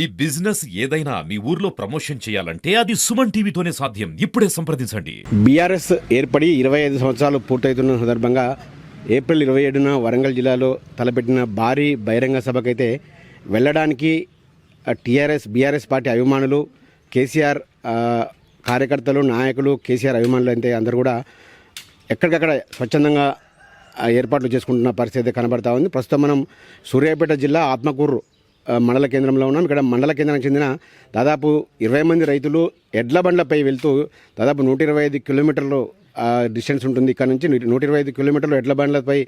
ఈ బిజినెస్ ఏదైనా మీ ఊర్లో ప్రమోషన్ చేయాలంటే అది సుమన్ టీవీతోనే సాధ్యం. ఇప్పుడే సంప్రదించండి. బీఆర్ఎస్ ఏర్పడి 25 సంవత్సరాలు పూర్తవుతున్న సందర్భంగా ఏప్రిల్ 27న వరంగల్ జిల్లాలో తలపెట్టిన భారీ బహిరంగ సభకైతే వెళ్ళడానికి టీఆర్ఎస్ బీఆర్ఎస్ పార్టీ అభిమానులు, కేసీఆర్ కార్యకర్తలు, నాయకులు, కేసీఆర్ అభిమానులు అయితే అందరూ కూడా ఎక్కడికక్కడ స్వచ్ఛందంగా ఏర్పాట్లు చేసుకుంటున్న పరిస్థితి కనబడతా ఉంది. ప్రస్తుతం మనం సూర్యాపేట జిల్లా ఆత్మకూరు మండల కేంద్రంలో ఉన్నాం. ఇక్కడ మండల కేంద్రానికి చెందిన దాదాపు 20 మంది రైతులు ఎడ్ల బండ్లపై వెళ్తూ దాదాపు 125 కిలోమీటర్లు డిస్టెన్స్ ఉంటుంది. ఇక్కడ నుంచి 125 కిలోమీటర్లు ఎడ్ల బండ్లపై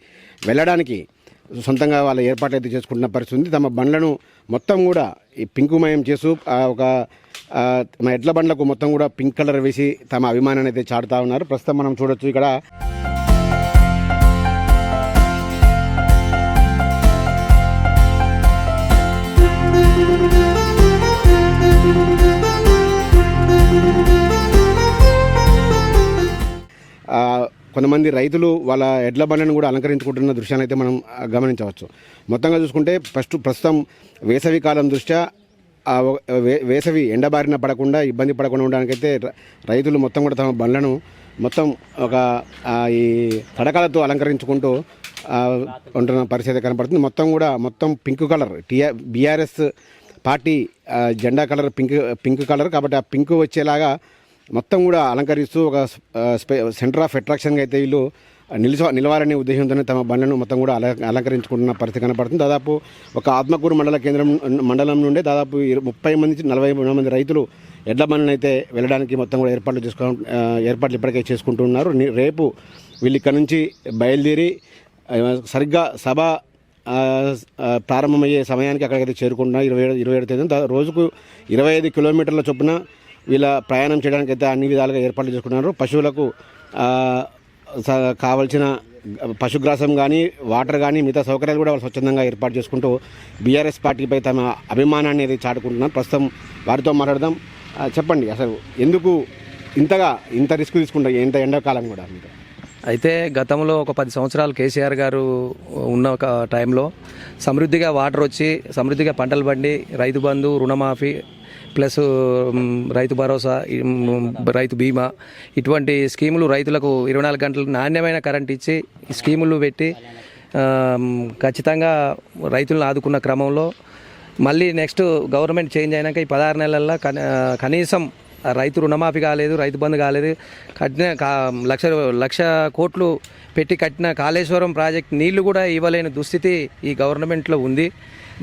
వెళ్ళడానికి సొంతంగా వాళ్ళ ఏర్పాట్లు అయితే చేసుకుంటున్న పరిస్థితి ఉంది. తమ బండ్లను మొత్తం కూడా ఈ పింకుమయం చేస్తూ తమ ఎడ్ల బండ్లకు మొత్తం కూడా పింక్ కలర్ వేసి తమ అభిమానాన్ని అయితే చాటుతూ ఉన్నారు. ప్రస్తుతం మనం చూడొచ్చు ఇక్కడ కొంతమంది రైతులు వాళ్ళ ఎడ్ల బండ్లను కూడా అలంకరించుకుంటున్న దృశ్యాన్ని అయితే మనం గమనించవచ్చు. మొత్తంగా చూసుకుంటే ప్రస్తుతం వేసవి కాలం దృష్ట్యా వేసవి ఎండబారిన పడకుండా ఇబ్బంది పడకుండా ఉండడానికైతే రైతులు మొత్తం కూడా తమ బండ్లను మొత్తం ఈ తడకలతో అలంకరించుకుంటూ ఉంటున్న పరిస్థితి కనపడుతుంది. మొత్తం పింక్ కలర్ బీఆర్ఎస్ పార్టీ జెండా కలర్ పింక్ కలర్ కాబట్టి ఆ పింక్ వచ్చేలాగా మొత్తం కూడా అలంకరిస్తూ ఒక సెంటర్ ఆఫ్ అట్రాక్షన్గా అయితే వీళ్ళు నిలవాలనే ఉద్దేశంతోనే తమ బండ్లను మొత్తం కూడా అలంకరించుకుంటున్న పరిస్థితి కనపడుతుంది. దాదాపు ఒక ఆత్మకూరు మండలం నుండి దాదాపు 30 నుంచి 40 మంది రైతులు ఎడ్ల బండ్లను అయితే వెళ్ళడానికి మొత్తం కూడా ఏర్పాట్లు ఇప్పటికే చేసుకుంటున్నారు. రేపు వీళ్ళు ఇక్కడ నుంచి బయలుదేరి సరిగ్గా సభ ప్రారంభమయ్యే సమయానికి అక్కడికైతే చేరుకుంటున్నారు. 27 తేదీన రోజుకు 25 కిలోమీటర్ల చొప్పున వీళ్ళ ప్రయాణం చేయడానికి అయితే అన్ని విధాలుగా ఏర్పాట్లు చేసుకున్నారు. పశువులకు కావలసిన పశుగ్రాసం కానీ, వాటర్ కానీ, మిగతా సౌకర్యాలు కూడా వాళ్ళు స్వచ్ఛందంగా ఏర్పాటు చేసుకుంటూ బీఆర్ఎస్ పార్టీపై తమ అభిమానాన్ని అయితే చాటుకుంటున్నారు. ప్రస్తుతం వారితో మాట్లాడదాం. చెప్పండి, అసలు ఎందుకు ఇంత రిస్క్ తీసుకుంటారు, ఇంత ఎండాకాలం కూడా? అయితే గతంలో ఒక 10 సంవత్సరాలు కేసీఆర్ గారు ఉన్న ఒక టైంలో సమృద్ధిగా వాటర్ వచ్చి, సమృద్ధిగా పంటలు పండి, రైతు బంధు, రుణమాఫీ ప్లస్ రైతు భరోసా, రైతు బీమా ఇటువంటి స్కీములు రైతులకు 24 గంటలు నాణ్యమైన కరెంట్ ఇచ్చి స్కీములు పెట్టి ఖచ్చితంగా రైతులను ఆదుకున్న క్రమంలో మళ్ళీ నెక్స్ట్ గవర్నమెంట్ చేంజ్ అయినాక ఈ 16 నెలల్లో కనీసం రైతు రుణమాఫీ కాలేదు, రైతు బంధు కాలేదు. లక్ష కోట్లు పెట్టి కట్టిన కాళేశ్వరం ప్రాజెక్ట్ నీళ్లు కూడా ఇవ్వలేని దుస్థితి ఈ గవర్నమెంట్లో ఉంది.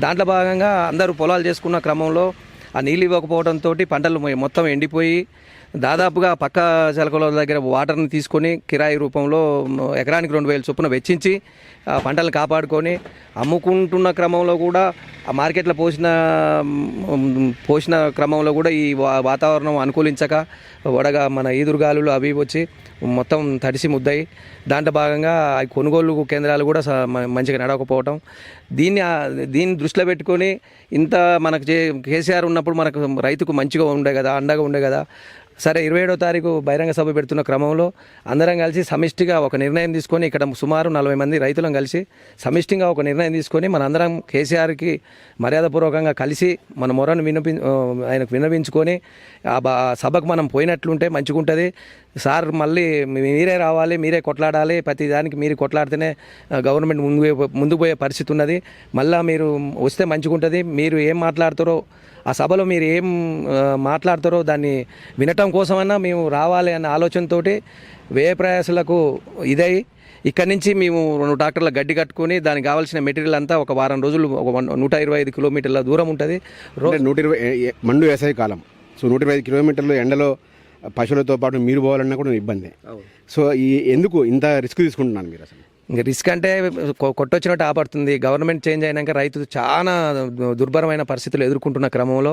దాంట్లో భాగంగా అందరూ పొలాలు చేసుకున్న క్రమంలో ఆ నీళ్ళు ఇవ్వకపోవడంతో పంటలు మొత్తం ఎండిపోయి దాదాపుగా పక్క చెలకల దగ్గర వాటర్ని తీసుకొని కిరాయి రూపంలో ఎకరానికి 2,000 చొప్పున వెచ్చించి పంటలు కాపాడుకొని అమ్ముకుంటున్న క్రమంలో కూడా ఆ మార్కెట్లో పోసిన క్రమంలో కూడా ఈ వాతావరణం అనుకూలించక మన ఈదురుగాలులు అవి వచ్చి మొత్తం తడిసి ముద్దాయి. దాంట్లో భాగంగా కొనుగోలు కేంద్రాలు కూడా మంచిగా నడవకపోవటం, దీన్ని దృష్టిలో పెట్టుకొని ఇంత మనకు కేసీఆర్ ఉన్నప్పుడు మనకు రైతుకు మంచిగా ఉండే కదా, అండగా ఉండే కదా. సరే 27వ తారీఖు బహిరంగ సభ పెడుతున్న క్రమంలో అందరం కలిసి సమిష్టిగా ఒక నిర్ణయం తీసుకొని, ఇక్కడ సుమారు 40 మంది రైతులను కలిసి సమిష్టిగా ఒక నిర్ణయం తీసుకొని మనందరం కేసీఆర్కి మర్యాదపూర్వకంగా కలిసి మన మొరను ఆయనకు విన్నవించుకొని ఆ సభకు మనం పోయినట్లుంటే మంచిగా ఉంటుంది. సార్ మళ్ళీ మీరే రావాలి, మీరే కొట్లాడాలి, ప్రతి దానికి మీరు కొట్లాడితేనే గవర్నమెంట్ ముందుకు పోయే పరిస్థితి ఉన్నది. మళ్ళీ మీరు వస్తే మంచిగా ఉంటుంది. మీరు ఏం మాట్లాడతారో ఆ సభలో మీరు ఏం మాట్లాడతారో దాన్ని వినటం కోసమన్నా మేము రావాలి అన్న ఆలోచనతో వ్యయ ప్రయాసాలకు ఇదై ఇక్కడి నుంచి మేము 2 ట్రాక్టర్ల గడ్డి కట్టుకొని దానికి కావాల్సిన మెటీరియల్ అంతా ఒక వారం రోజులు 125 కిలోమీటర్ల దూరం ఉంటుంది. 120 మండు వేసవి కాలం. సో 125 కిలోమీటర్లు ఎండలో పశువులతో పాటు మీరు పోవాలన్నా కూడా ఇబ్బంది. సో ఎందుకు ఇంత రిస్క్ తీసుకుంటున్నాను మీరు? అసలు ఇంకా రిస్క్ అంటే కొట్టొచ్చినట్టు ఆపడుతుంది. గవర్నమెంట్ చేంజ్ అయినాక రైతు చాలా దుర్భరమైన పరిస్థితులు ఎదుర్కొంటున్న క్రమంలో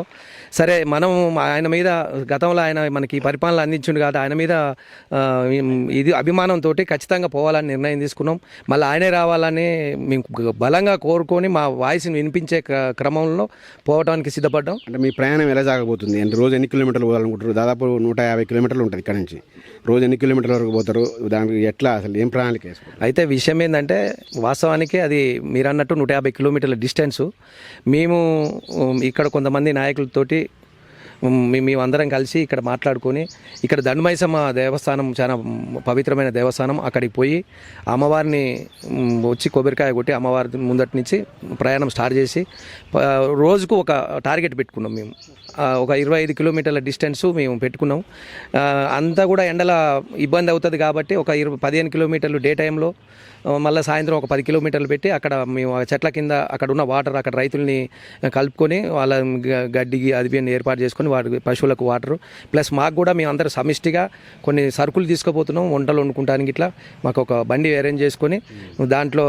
సరే మనం ఆయన మీద గతంలో ఆయన మనకి పరిపాలన అందించిండు కాబట్టి ఆయన మీద ఇది అభిమానంతో ఖచ్చితంగా పోవాలని నిర్ణయం తీసుకున్నాం. మళ్ళీ ఆయనే రావాలని మేము బలంగా కోరుకొని మా వాయిస్ని వినిపించే క్రమంలో పోవడానికి సిద్ధపడ్డాం. అంటే మీ ప్రయాణం ఎలా సాగబోతుంది? రోజు ఎన్ని కిలోమీటర్లు పోవాలనుకుంటారు? దాదాపు 150 కిలోమీటర్లు ఉంటుంది ఇక్కడ నుంచి. రోజు ఎన్ని కిలోమీటర్ల వరకు పోతారు, దానికి ఎట్లా అసలు ఏం ప్రణాళిక వేసుకుంటారు? అయితే విషయం ఏంటంటే వాస్తవానికి అది మీరు అన్నట్టు 150 కిలోమీటర్ల డిస్టెన్సు. మేము ఇక్కడ కొంతమంది నాయకులతోటి మేమందరం కలిసి ఇక్కడ మాట్లాడుకొని, ఇక్కడ దండుమైసమ్మ దేవస్థానం చాలా పవిత్రమైన దేవస్థానం, అక్కడికి పోయి అమ్మవారిని వచ్చి కొబ్బరికాయ కొట్టి అమ్మవారి ముందటి నుంచి ప్రయాణం స్టార్ట్ చేసి రోజుకు ఒక టార్గెట్ పెట్టుకున్నాం మేము. ఒక 25 కిలోమీటర్ల డిస్టెన్సు మేము పెట్టుకున్నాం. అంతా కూడా ఎండల ఇబ్బంది అవుతుంది కాబట్టి ఒక 15 కిలోమీటర్లు డే టైంలో, మళ్ళీ సాయంత్రం ఒక 10 కిలోమీటర్లు పెట్టి అక్కడ మేము ఆ చెట్ల కింద అక్కడ ఉన్న వాటర్, అక్కడ రైతుల్ని కలుపుకొని వాళ్ళ గడ్డికి అదిపిని ఏర్పాటు చేసుకొని వాటి పశువులకు వాటరు, ప్లస్ మాకు కూడా మేము అందరూ సమిష్టిగా కొన్ని సరుకులు తీసుకుపోతున్నాం వంటలు వండుకుంటానికి. ఇట్లా మాకు ఒక బండి అరేంజ్ చేసుకొని దాంట్లో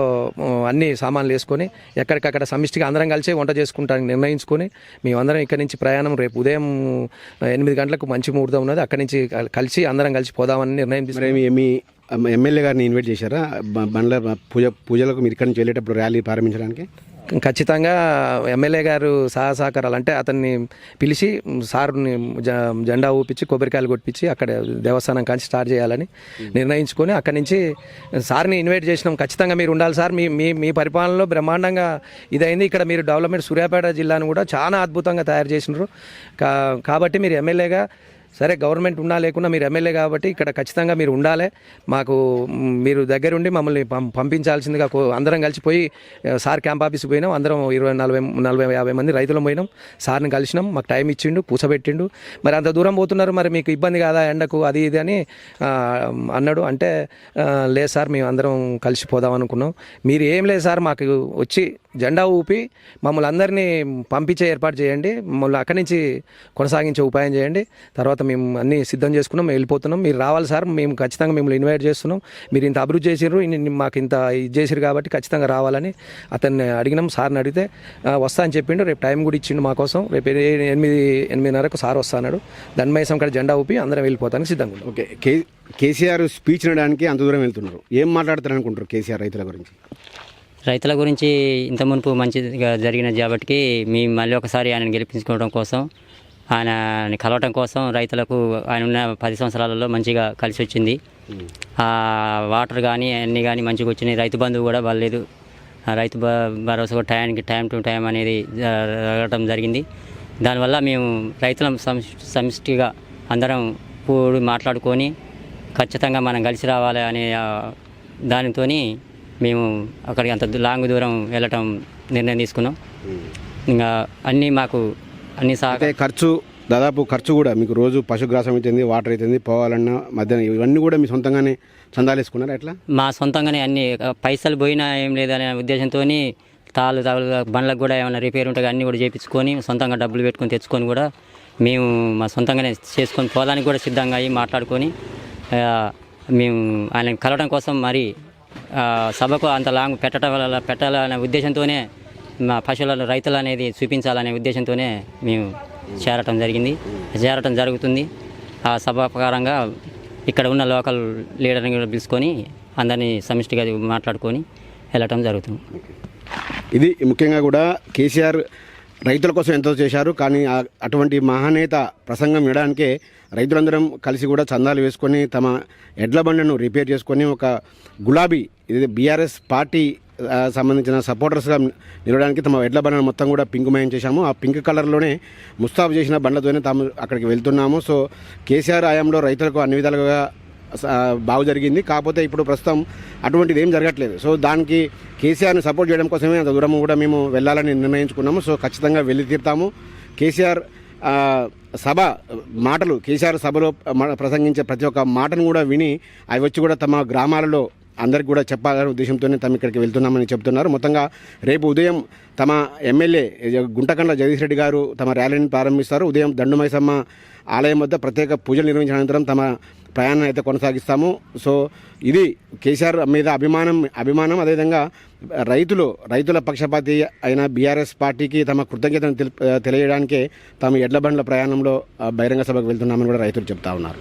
అన్ని సామాన్లు వేసుకొని ఎక్కడికక్కడ సమిష్టిగా అందరం కలిసి వంట చేసుకుంటానికి నిర్ణయించుకొని మేమందరం ఇక్కడి నుంచి ప్రయాణం రేపు ఉదయం 8 గంటలకు మంచి ముహూర్తం ఉన్నది, అక్కడి నుంచి కలిసి అందరం కలిసి పోదామని నిర్ణయం తీసుకుని. మీ ఎమ్మెల్యే గారిని ఇన్వైట్ చేశారా బండ్ల పూజలకు మీరు ఇక్కడి నుంచి వెళ్ళేటప్పుడు ర్యాలీ ప్రారంభించడానికి? ఖచ్చితంగా ఎమ్మెల్యే గారు సహకారాలు అంటే అతన్ని పిలిచి సార్ని జెండా ఊపించి కొబ్బరికాయలు కొట్టించి అక్కడ దేవస్థానం కానీ స్టార్ట్ చేయాలని నిర్ణయించుకొని అక్కడి నుంచి సార్ని ఇన్వైట్ చేసినాం. ఖచ్చితంగా మీరు ఉండాలి సార్, మీ పరిపాలనలో బ్రహ్మాండంగా ఇదైంది, ఇక్కడ మీరు డెవలప్మెంట్ సూర్యాపేట జిల్లాను కూడా చాలా అద్భుతంగా తయారు చేసినారు కాబట్టి మీరు ఎమ్మెల్యేగా, సరే గవర్నమెంట్ ఉన్నా లేకున్నా మీరు ఎమ్మెల్యే కాబట్టి ఇక్కడ ఖచ్చితంగా మీరు ఉండాలి, మాకు మీరు దగ్గరుండి మమ్మల్ని పంపించాల్సిందిగా అందరం కలిసిపోయి సార్ క్యాంప్ ఆఫీస్కి పోయినాం. అందరం 20-40-50 మంది రైతులం పోయినాం, సార్ని కలిసినాం, మాకు టైం ఇచ్చిండు, కూర్చోబెట్టిండు. మరి అంత దూరం పోతున్నారు, మరి మీకు ఇబ్బంది కాదా ఎండకు అది ఇది అని అన్నాడు. అంటే లేదు సార్ మేము అందరం కలిసిపోదాం అనుకున్నాం, మీరు ఏం లేదు సార్ మాకు వచ్చి జెండా ఊపి మమ్మల్ని అందరినీ పంపించే ఏర్పాటు చేయండి, మమ్మల్ని అక్కడి నుంచి కొనసాగించే ఉపాయం చేయండి, తర్వాత మేము అన్నీ సిద్ధం చేసుకున్నాం, వెళ్ళిపోతున్నాం, మీరు రావాలి సార్, మేము ఖచ్చితంగా మిమ్మల్ని ఇన్వైట్ చేస్తున్నాం, మీరు ఇంత అభివృద్ధి చేసిర్రు, మాకు ఇంత ఇది చేసిరు కాబట్టి ఖచ్చితంగా రావాలని అతన్ని అడిగినాం. సార్ని అడిగితే వస్తా అని చెప్పిండు, రేపు టైం కూడా ఇచ్చిండు మా కోసం, రేపు 8-8:30కు సార్ వస్తాడు, దండమైసం కాడ జెండా ఊపి అందరం వెళ్ళిపోతానికి సిద్ధంగా ఉన్నాం. ఓకే, కేసీఆర్ స్పీచ్ వినడానికి అంత దూరం వెళ్తున్నారు, ఏం మాట్లాడతారు అనుకుంటారు కేసీఆర్ రైతుల గురించి? రైతుల గురించి ఇంత మునుపు మంచిగా జరిగినది కాబట్టి మేము మళ్ళీ ఒకసారి ఆయనను గెలిపించుకోవడం కోసం, ఆయనని కలవటం కోసం రైతులకు ఆయన ఉన్న 10 సంవత్సరాలలో మంచిగా కలిసి వచ్చింది. వాటర్ కానీ అన్నీ కానీ మంచిగా వచ్చినాయి. రైతు బంధువు కూడా బాగాలేదు, రైతు భరోసా కూడా టైం టు టైం అనేది జరగడం జరిగింది. దానివల్ల మేము రైతులం సమిష్టిగా అందరం కూడి మాట్లాడుకొని ఖచ్చితంగా మనం కలిసి రావాలి అనే దానితో మేము అక్కడికి అంత లాంగ్ దూరం వెళ్ళటం నిర్ణయం తీసుకున్నాం. ఇంకా అన్నీ మాకు అన్ని దాదాపు ఖర్చు కూడా మీకు రోజు పశుగ్రాసం అవుతుంది, వాటర్ అవుతుంది, పోవాలన్నా మధ్యాహ్నం ఇవన్నీ కూడా మీ సొంతంగానే చందాలు వేసుకున్నారా? ఎట్లా? మా సొంతంగానే అన్ని పైసలు పోయినా ఏం లేదనే ఉద్దేశంతో తాళ్ళు బండ్లకు కూడా ఏమైనా రిపేర్ ఉంటే అన్నీ కూడా చేయించుకొని సొంతంగా డబ్బులు పెట్టుకొని తెచ్చుకొని కూడా మేము మా సొంతంగానే చేసుకొని పోదానికి కూడా సిద్ధంగా అయ్యి మాట్లాడుకొని మేము ఆయన కలవడం కోసం మరి సభకు అంత లాంగ్ పెట్టాలనే ఉద్దేశంతోనే మా పశువుల రైతులు అనేది చూపించాలనే ఉద్దేశంతోనే మేము చేరటం జరుగుతుంది. ఆ సభ ప్రకారంగా ఇక్కడ ఉన్న లోకల్ లీడర్ని కూడా పిలుచుకొని అందరినీ సమిష్టిగా మాట్లాడుకొని వెళ్ళటం జరుగుతుంది. ఇది ముఖ్యంగా కూడా కేసీఆర్ రైతుల కోసం ఎంతో చేశారు, కానీ అటువంటి మహానేత ప్రసంగం వినడానికే రైతులందరం కలిసి కూడా చందాలు వేసుకొని తమ ఎడ్ల బండ్లను రిపేర్ చేసుకొని ఒక గులాబీ, ఇది బీఆర్ఎస్ పార్టీ సంబంధించిన సపోర్టర్స్గా నిలవడానికి తమ ఎడ్ల బండ్లను మొత్తం కూడా పింక్మయం చేశాము. ఆ పింక్ కలర్లోనే ముస్తాబు చేసిన బండ్లతోనే తాము అక్కడికి వెళ్తున్నాము. సో కేసీఆర్ హయాంలో రైతులకు అన్ని విధాలుగా బాగు జరిగింది, కాకపోతే ఇప్పుడు ప్రస్తుతం అటువంటిది ఏం జరగట్లేదు. సో దానికి కేసీఆర్ని సపోర్ట్ చేయడం కోసమే అంత దూరం కూడా మేము వెళ్ళాలని నిర్ణయించుకున్నాము. సో ఖచ్చితంగా వెళ్ళి తీరుతాము. కేసీఆర్ కేసీఆర్ సభలో ప్రసంగించే ప్రతి ఒక్క మాటను కూడా విని అవి వచ్చి కూడా తమ గ్రామాలలో అందరికి కూడా చెప్పాలనే ఉద్దేశంతోనే తమ ఇక్కడికి వెళ్తున్నామని చెప్తున్నారు. మొత్తంగా రేపు ఉదయం తమ ఎమ్మెల్యే గుంటకండ్ల జగదీష్ రెడ్డి గారు తమ ర్యాలీని ప్రారంభిస్తారు. ఉదయం దండుమైసమ్మ ఆలయం వద్ద ప్రత్యేక పూజలు నిర్వహించిన అనంతరం తమ ప్రయాణం అయితే కొనసాగిస్తాము. సో ఇది కేసీఆర్ మీద అభిమానం అదేవిధంగా రైతుల పక్షపాతి అయిన బీఆర్ఎస్ పార్టీకి తమ కృతజ్ఞతను తెలియడానికే తాము ఎడ్ల బండ్ల ప్రయాణంలో బహిరంగ సభకు వెళ్తున్నామని కూడా రైతులు చెప్తా ఉన్నారు.